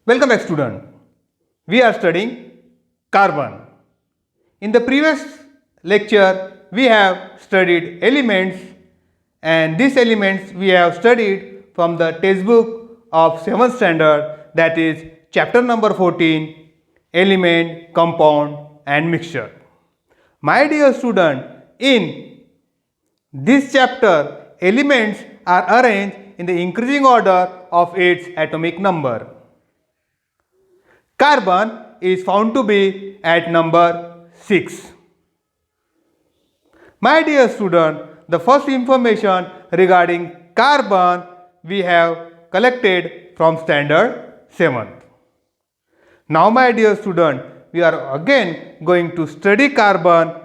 Welcome back student. We are studying carbon. In the previous lecture we have studied elements, and these elements we have studied from the textbook of 7th standard, that is chapter number 14, element, compound and mixture. My dear student, in this chapter elements are arranged in the increasing order of its atomic number. Carbon is found to be at number 6. My dear student, the first information regarding carbon we have collected from standard 7th. Now my dear student, we are again going to study carbon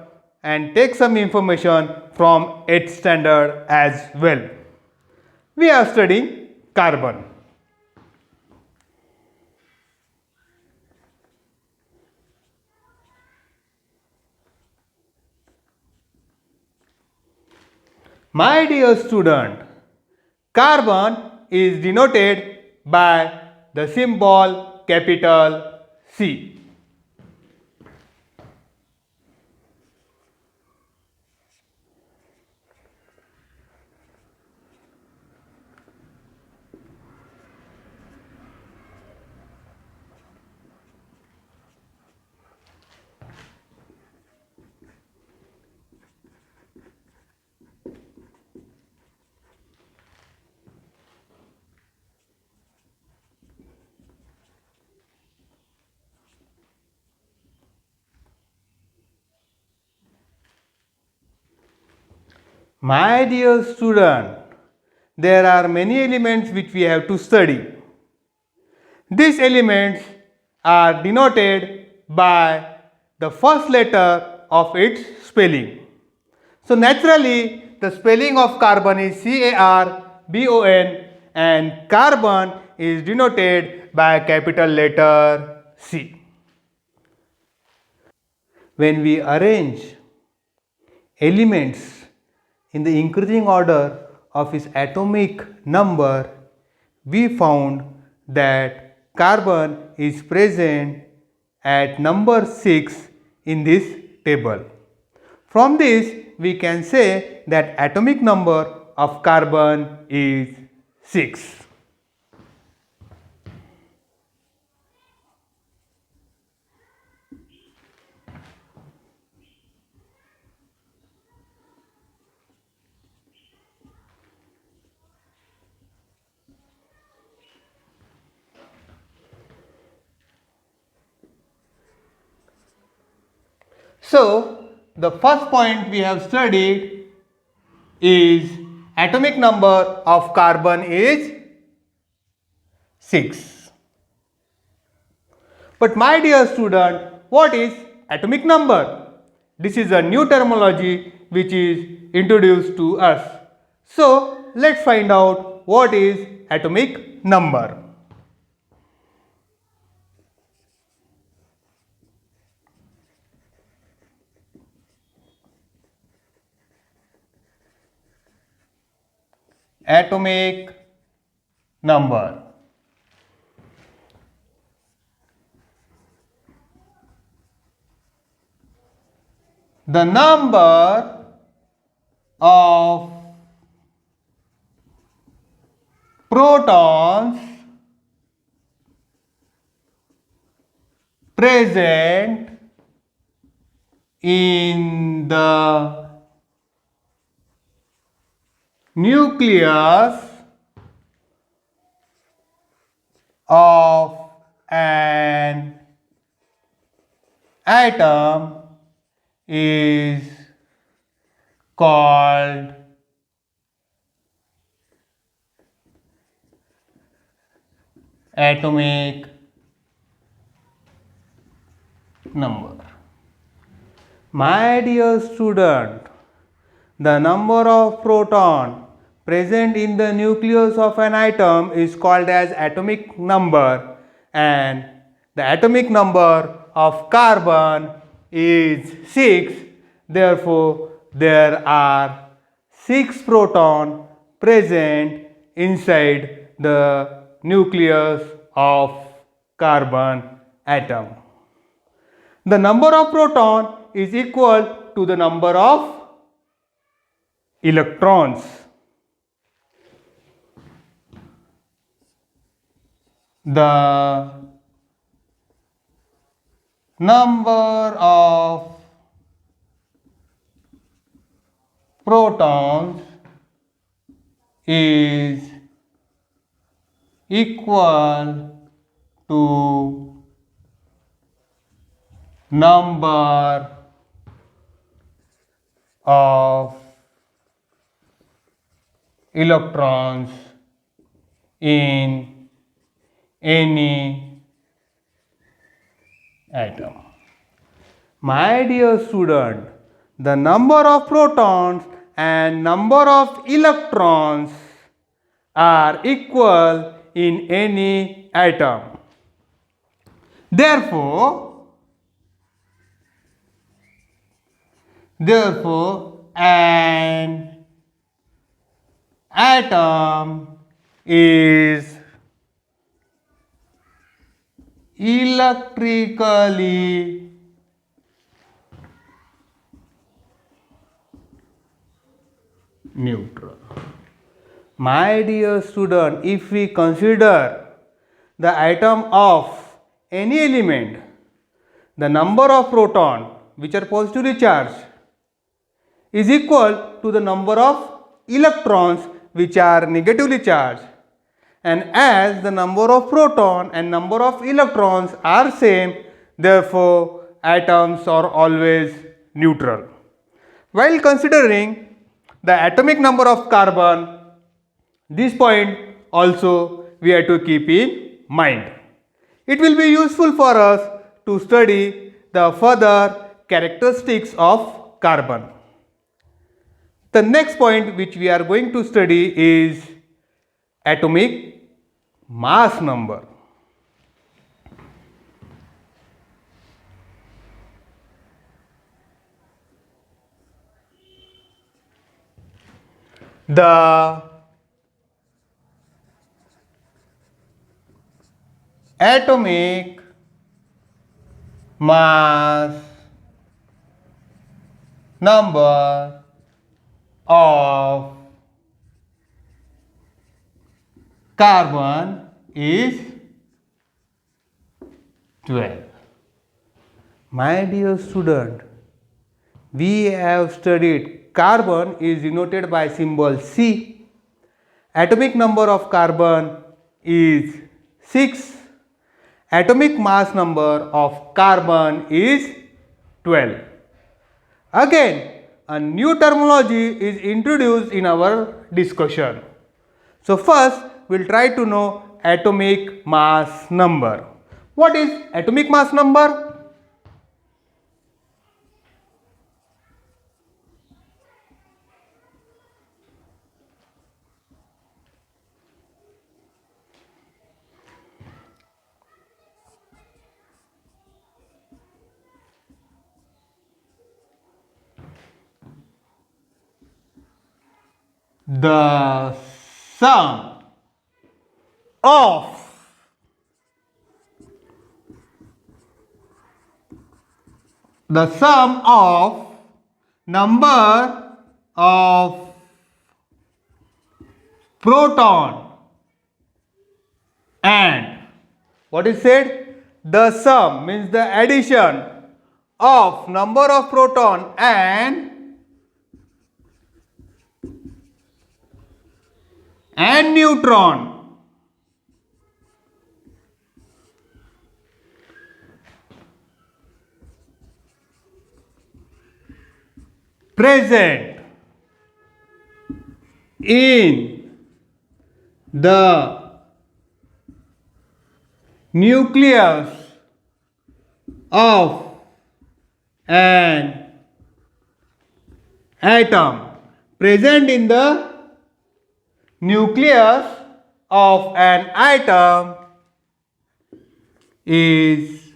and take some information from 8th standard as well. We are studying carbon. My dear student, carbon is denoted by the symbol capital C. My dear student, there are many elements which we have to study. These elements are denoted by the first letter of its spelling. So naturally, the spelling of carbon is CARBON and carbon is denoted by capital letter C. When we arrange elements in the increasing order of its atomic number, we found that carbon is present at number 6 in this table. From this, we can say that atomic number of carbon is 6. So, the first point we have studied is atomic number of carbon is 6. But my dear student, what is atomic number? This is a new terminology which is introduced to us. So, let's find out what is atomic number. Atomic number. The number of protons present in the nucleus of an atom is called atomic number. My dear student, the number of proton present in the nucleus of an atom is called as atomic number, and the atomic number of carbon is 6. Therefore, there are 6 protons present inside the nucleus of carbon atom. The number of proton is equal to the number of electrons. The number of protons is equal to number of electrons in any atom. My dear student, the number of protons and number of electrons are equal in any atom. Therefore, an atom is electrically neutral. My dear student, if we consider the atom of any element, the number of proton which are positively charged is equal to the number of electrons which are negatively charged, and as the number of proton and number of electrons are same, therefore atoms are always neutral. While considering the atomic number of carbon, this point also we have to keep in mind. It will be useful for us to study the further characteristics of carbon. The next point which we are going to study is atomic mass number. The atomic mass number of carbon is 12. My dear student, we have studied carbon is denoted by symbol C. Atomic number of carbon is 6. Atomic mass number of carbon is 12. Again, a new terminology is introduced in our discussion. So first, we will try to know atomic mass number. What is atomic mass number? The sum of number of proton and what is said? The sum means the addition of number of proton and neutron present in the nucleus of an atom, present in the nucleus of an atom is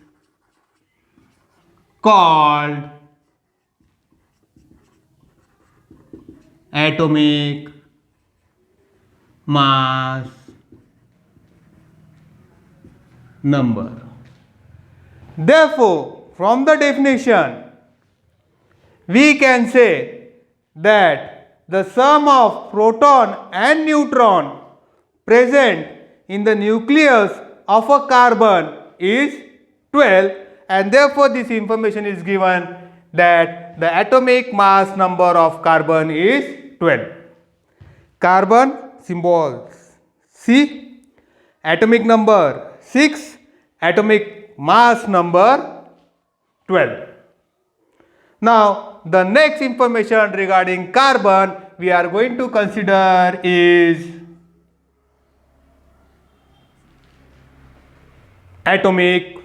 called atomic mass number. Therefore, from the definition, we can say that the sum of proton and neutron present in the nucleus of a carbon is 12, and therefore this information is given that the atomic mass number of carbon is 12. Carbon symbols C, atomic number 6, atomic mass number 12. Now, the next information regarding carbon we are going to consider is atomic.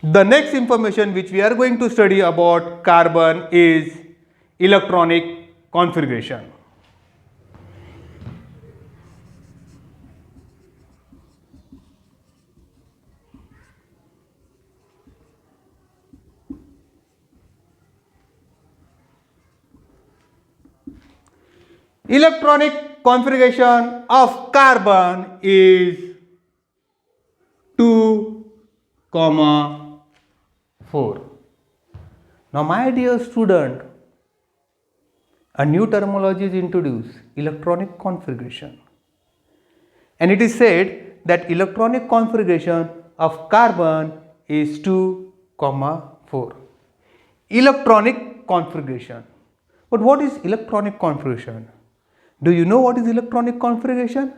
The next information which we are going to study about carbon is electronic configuration. Electronic configuration of carbon is 2, 4. Now, my dear student, a new terminology is introduced, electronic configuration. And it is said that electronic configuration of carbon is 2, 4. Electronic configuration. But what is electronic configuration? Do you know what is electronic configuration?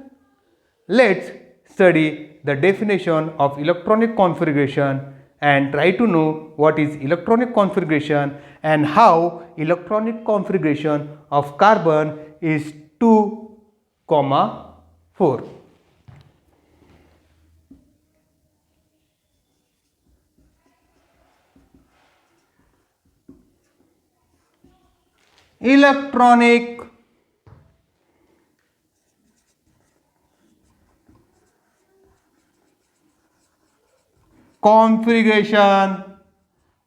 Let's study the definition of electronic configuration and try to know what is electronic configuration and how electronic configuration of carbon is 2, 4. Electronic configuration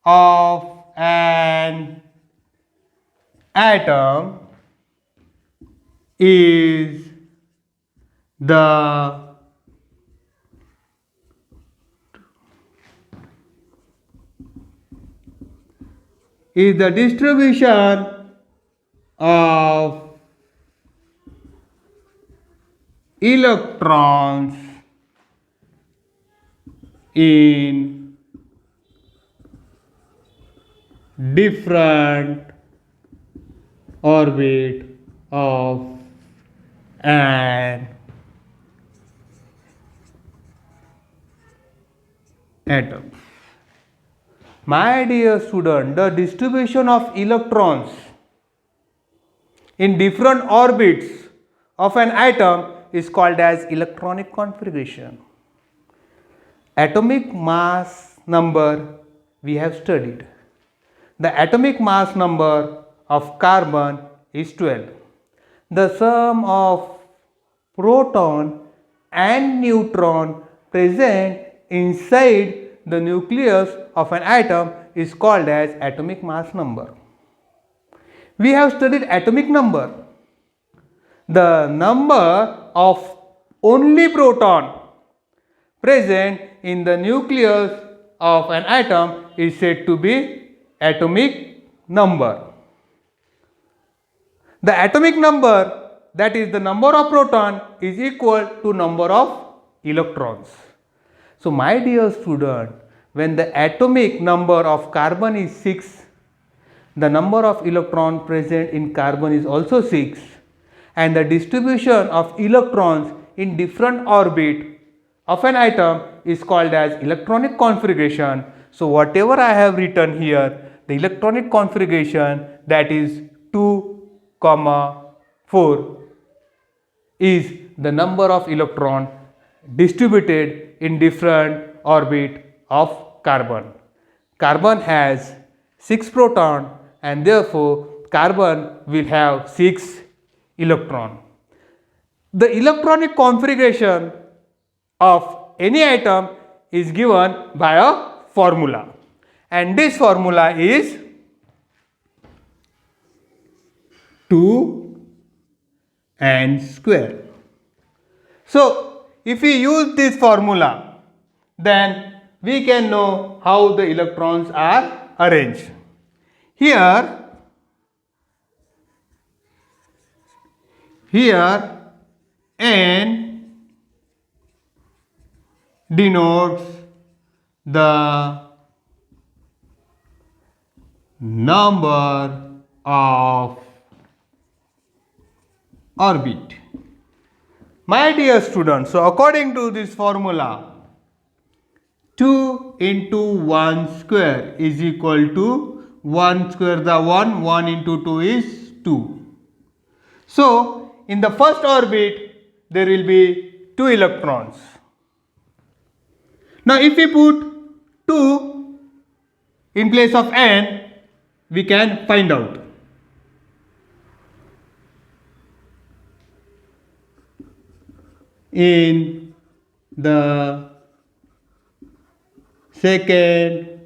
of an atom is the distribution of electrons in different orbit of an atom. My dear student, the distribution of electrons in different orbits of an atom is called as electronic configuration. Atomic mass number we have studied. The atomic mass number of carbon is 12. The sum of proton and neutron present inside the nucleus of an atom is called as atomic mass number. We have studied atomic number. The number of only proton present in the nucleus of an atom is said to be atomic number. The atomic number, that is the number of proton, is equal to number of electrons. So, my dear student, when the atomic number of carbon is 6, the number of electrons present in carbon is also 6, and the distribution of electrons in different orbit of an atom is called as electronic configuration. So, whatever I have written here, the electronic configuration, that is 2, 4, is the number of electrons distributed in different orbit of carbon. Carbon has 6 proton and therefore carbon will have 6 electron. The electronic configuration of any atom is given by a formula, and this formula is 2 and square. So, if we use this formula, then we can know how the electrons are arranged. Here N denotes the number of orbit. My dear students, so according to this formula, 2 into 1 square is equal to 1 square the 1 into 2 is 2. So, in the first orbit, there will be 2 electrons. Now, if we put 2 in place of n, we can find out. In the second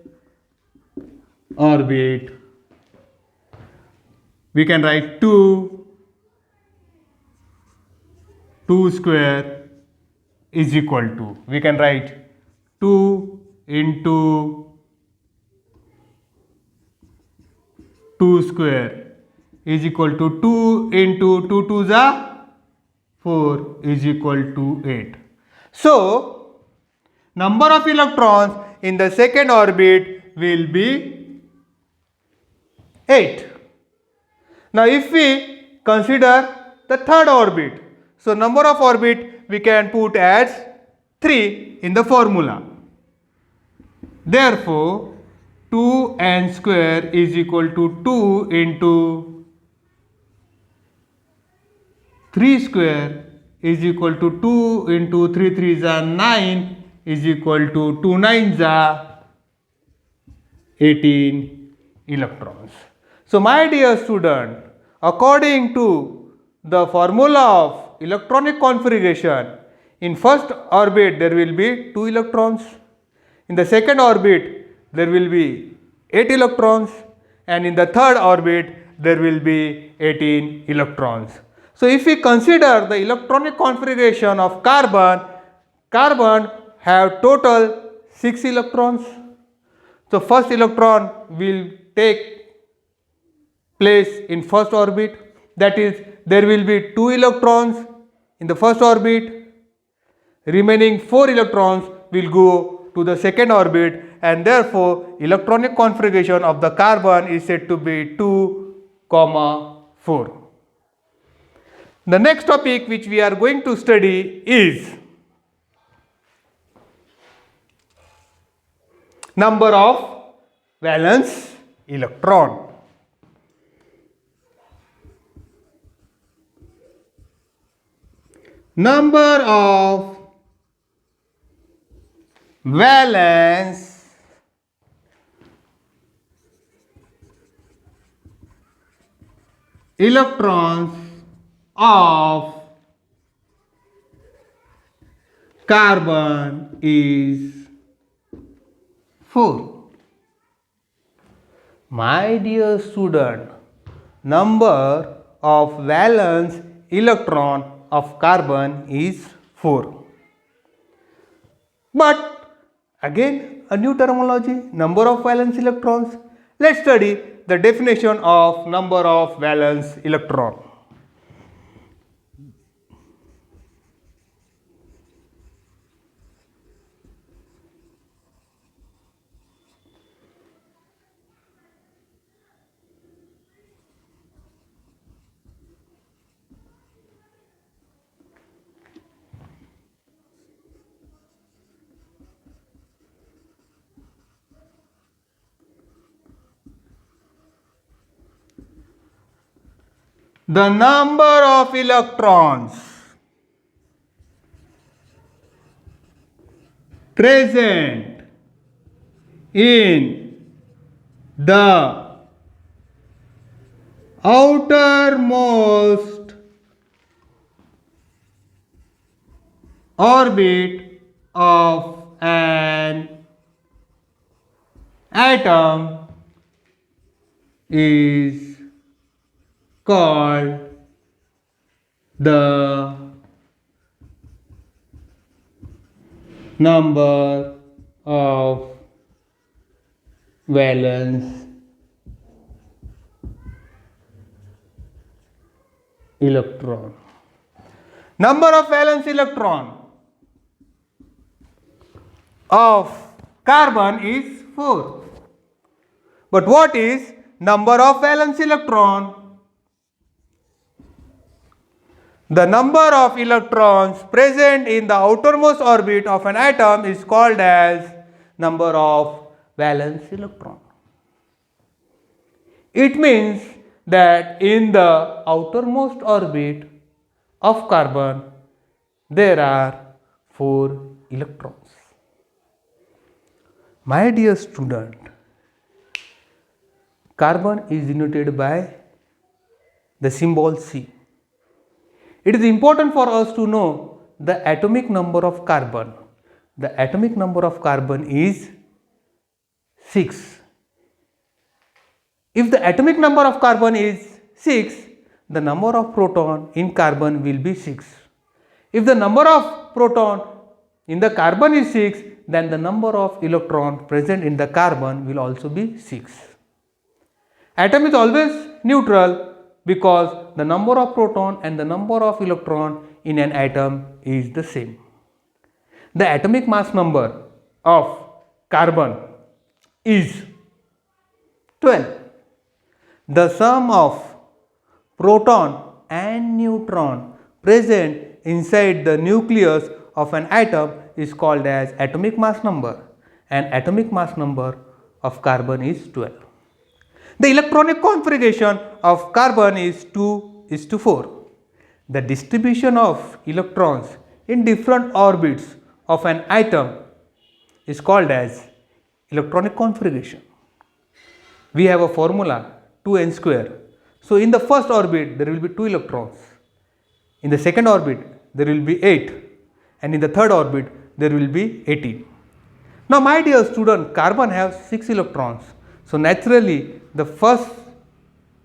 orbit, we can write 2 square is equal to, we can write 2 into 2 square is equal to 2 into 2 2 is 4 is equal to 8. So, number of electrons in the second orbit will be 8. Now, if we consider the third orbit, so number of orbit we can put as 3 in the formula. Therefore, 2n square is equal to 2 into 3 square is equal to 2 into 3 3 is 9 is equal to 2 9 is 18 electrons. So, my dear student, according to the formula of electronic configuration, in first orbit there will be 2 electrons, in the second orbit there will be 8 electrons, and in the third orbit there will be 18 electrons. So, if we consider the electronic configuration of carbon have total 6 electrons. So, first electron will take place in first orbit, that is, there will be 2 electrons in the first orbit, remaining 4 electrons will go to the second orbit, and therefore electronic configuration of the carbon is said to be 2, 4. The next topic which we are going to study is number of valence electron. Number of valence electrons of carbon is 4. My dear student, number of valence electron of carbon is 4. But again a new terminology, number of valence electrons. Let's study the definition of number of valence electron. The number of electrons present in the outermost orbit of an atom is called the number of valence electron. Number of valence electron of carbon is 4. But what is number of valence electron? The number of electrons present in the outermost orbit of an atom is called as number of valence electron. It means that in the outermost orbit of carbon there are 4 electrons. My dear student, carbon is denoted by the symbol C. It is important for us to know the atomic number of carbon. The atomic number of carbon is 6. If the atomic number of carbon is 6, the number of proton in carbon will be 6. If the number of proton in the carbon is 6, then the number of electron present in the carbon will also be 6. Atom is always neutral because the number of proton and the number of electron in an atom is the same. The atomic mass number of carbon is 12. The sum of proton and neutron present inside the nucleus of an atom is called as atomic mass number, and atomic mass number of carbon is 12. The electronic configuration of carbon is 2:4. The distribution of electrons in different orbits of an atom is called as electronic configuration. We have a formula 2n square. So in the first orbit there will be 2 electrons. In the second orbit there will be 8, and in the third orbit there will be 18. Now my dear student, carbon has 6 electrons. So naturally the first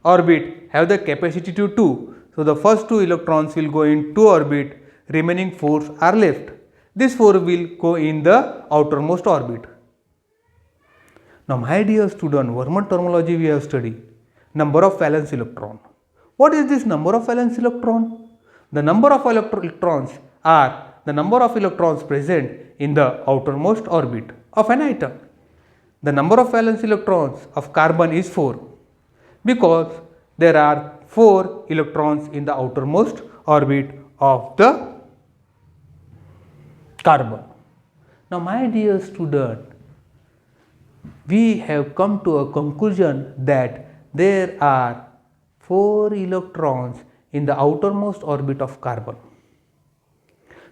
orbit have the capacity to 2. So the first 2 electrons will go in 2 orbit, remaining 4 are left. This 4 will go in the outermost orbit. Now my dear student, one more terminology we have studied, number of valence electron. What is this number of valence electron? The number of electrons are the number of electrons present in the outermost orbit of an atom. The number of valence electrons of carbon is 4 because there are 4 electrons in the outermost orbit of the carbon. Now my dear student, we have come to a conclusion that there are 4 electrons in the outermost orbit of carbon.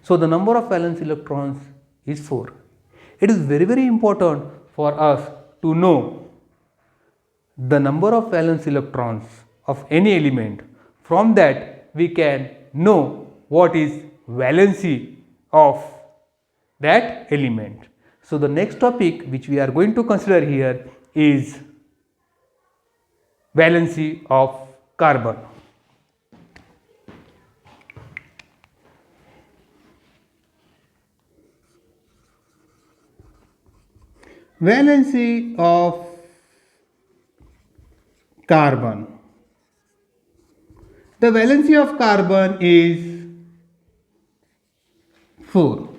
So the number of valence electrons is 4. It is very important for us to know the number of valence electrons of any element. From that we can know what is valency of that element. So the next topic which we are going to consider here is valency of carbon. Valency of carbon. The valency of carbon is 4.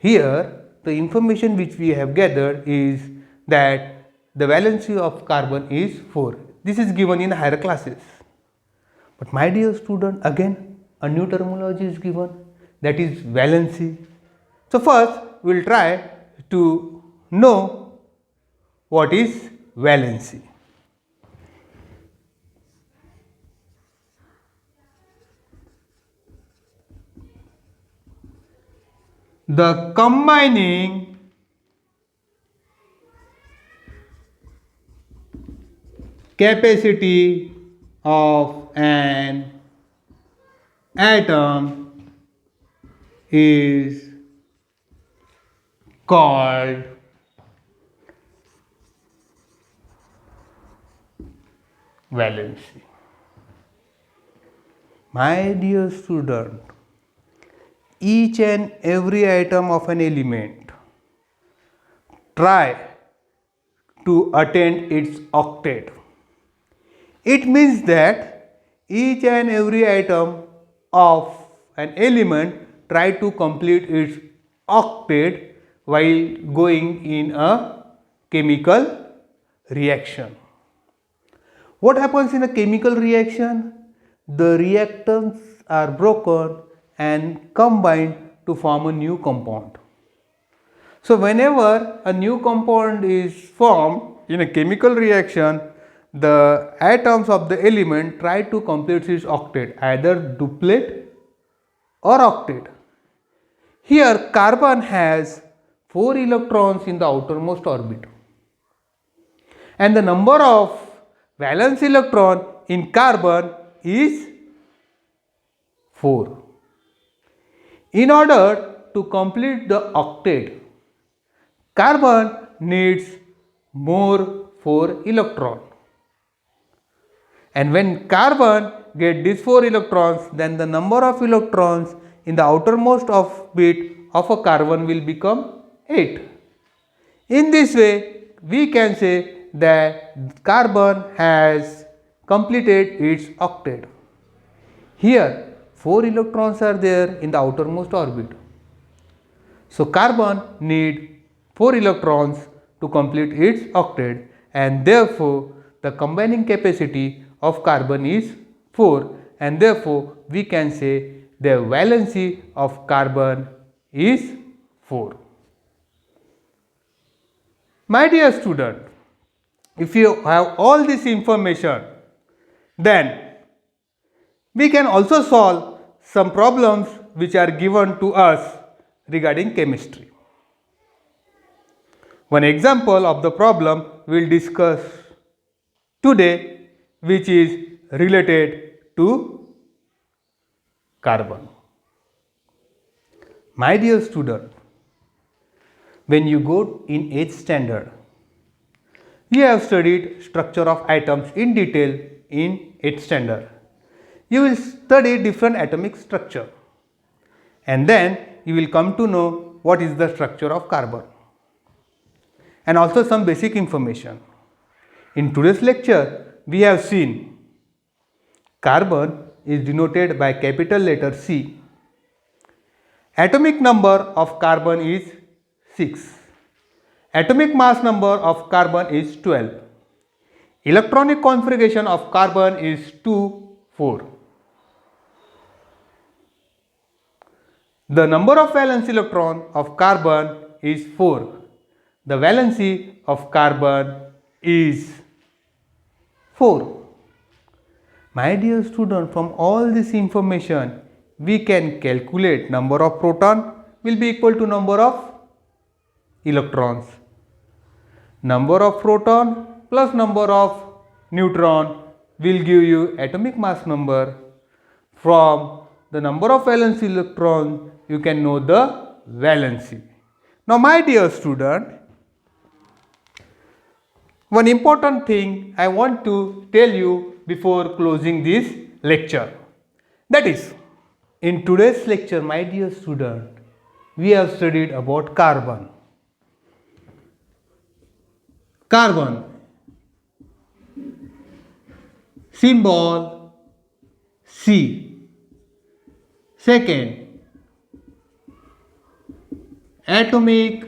Here the information which we have gathered is that the valency of carbon is 4. This is given in higher classes. But my dear student, again a new terminology is given, that is valency. So first we will try to know what is valency. The combining capacity of an atom is called valency. My dear student, each and every atom of an element try to attain its octet. It means that each and every atom of an element try to complete its octet while going in a chemical reaction. What happens in a chemical reaction? The reactants are broken and combined to form a new compound. So whenever a new compound is formed in a chemical reaction, the atoms of the element try to complete its octet, either duplet or octet. Here carbon has 4 electrons in the outermost orbit, and the number of valence electron in carbon is 4. In order to complete the octet, carbon needs more 4 electron. And when carbon get these 4 electrons, then the number of electrons in the outermost orbit of a carbon will become 8. In this way, we can say that carbon has completed its octet. Here 4 electrons are there in the outermost orbit. So carbon need 4 electrons to complete its octet, and therefore the combining capacity of carbon is 4, and therefore we can say the valency of carbon is 4. My dear student, if you have all this information, then we can also solve some problems which are given to us regarding chemistry. One example of the problem we will discuss today, which is related to carbon. My dear student, when you go in 8th standard, we have studied structure of atoms in detail in 8th standard. You will study different atomic structure, and then you will come to know what is the structure of carbon and also some basic information. In today's lecture, we have seen carbon is denoted by capital letter C. Atomic number of carbon is 6. Atomic mass number of carbon is 12. Electronic configuration of carbon is 2, 4. The number of valence electron of carbon is 4. The valency of carbon is 4. My dear student, from all this information, we can calculate number of proton will be equal to number of electrons. Number of proton plus number of neutron will give you atomic mass number. From the number of valence electron, you can know the valency. Now my dear student, one important thing I want to tell you before closing this lecture. That is, in today's lecture, my dear student, we have studied about carbon. Carbon, symbol C. Second, atomic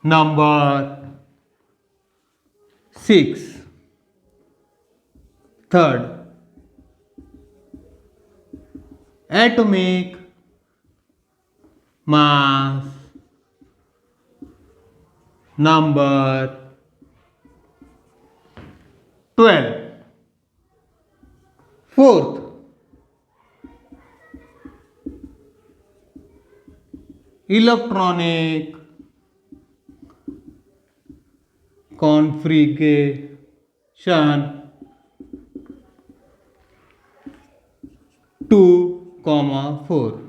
number 6. Third, atomic mass number 12. Fourth, electronic configuration 2, 4.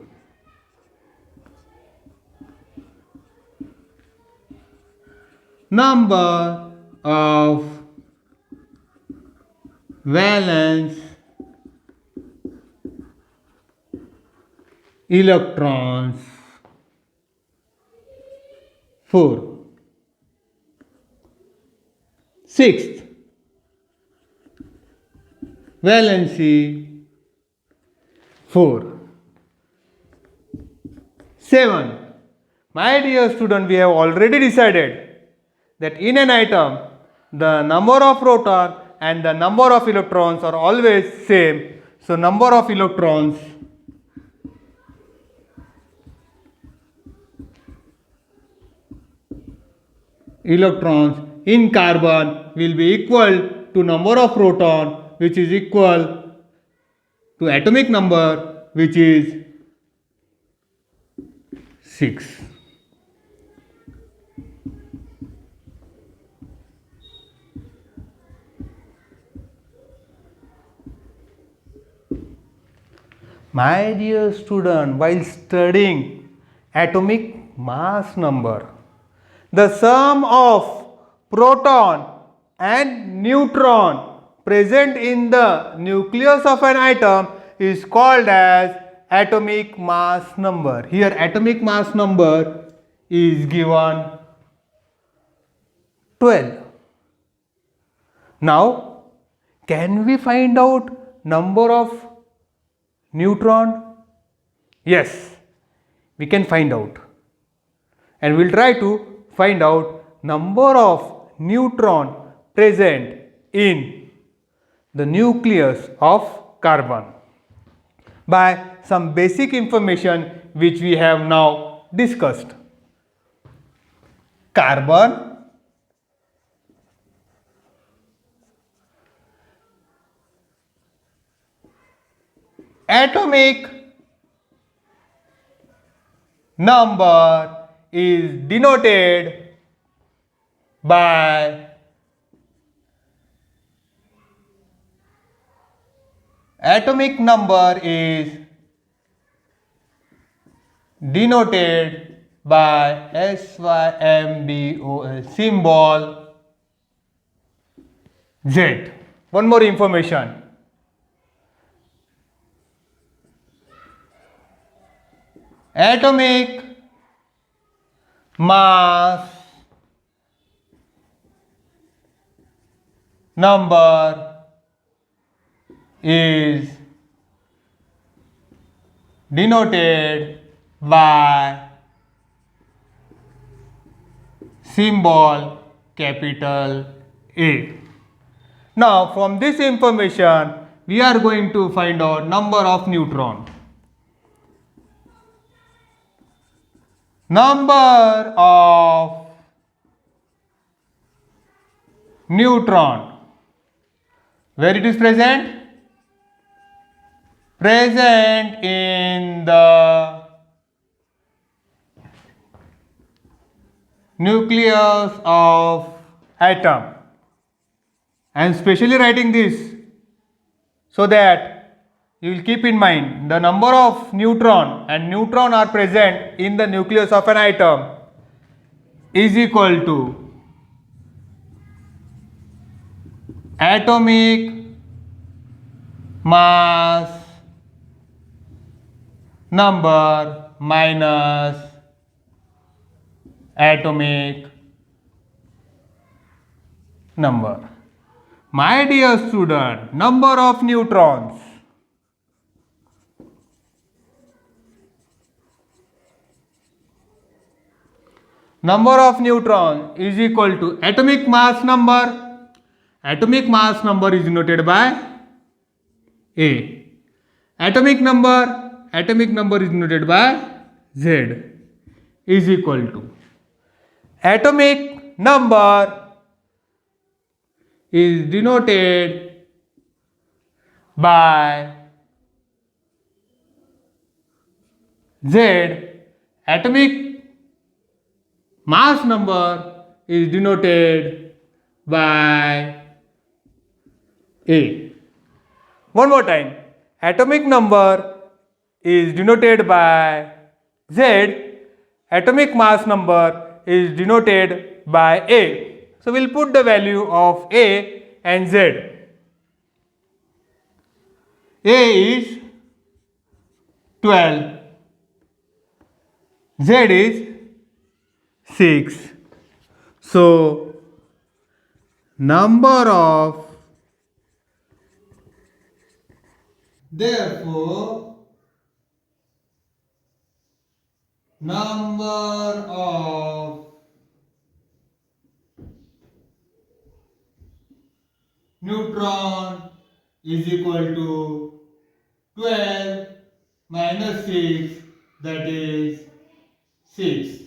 Number of valence electrons. 4. Sixth, valency 4. 7. My dear student, we have already decided that in an atom the number of proton and the number of electrons are always same. So number of electrons in carbon will be equal to number of proton, which is equal to atomic number, which is 6. My dear student, while studying atomic mass number, the sum of proton and neutron present in the nucleus of an atom is called as atomic mass number. Here atomic mass number is given 12. Now, can we find out number of neutron? Yes, we can find out, and we'll try to find out number of neutron present in the nucleus of carbon by some basic information which we have now discussed. Carbon atomic number is denoted by SYMBOL symbol Z. One more information. Atomic mass number is denoted by symbol capital A. Now from this information we are going to find out number of neutron. Number of neutron, where it is present? Present in the nucleus of atom. I am specially writing this so that you will keep in mind the number of neutron and neutron are present in the nucleus of an atom is equal to atomic mass number minus atomic number. My dear student, number of neutrons. Number of neutrons is equal to atomic mass number. Atomic mass number is denoted by A. Atomic number is denoted by Z is equal to atomic number is denoted by Z. Atomic mass number is denoted by A. One more time. Atomic number is denoted by Z. Atomic mass number is denoted by A. So we'll put the value of A and Z. A is 12 Z is 6. So, number of, therefore, number of neutron is equal to 12 minus 6, that is 6.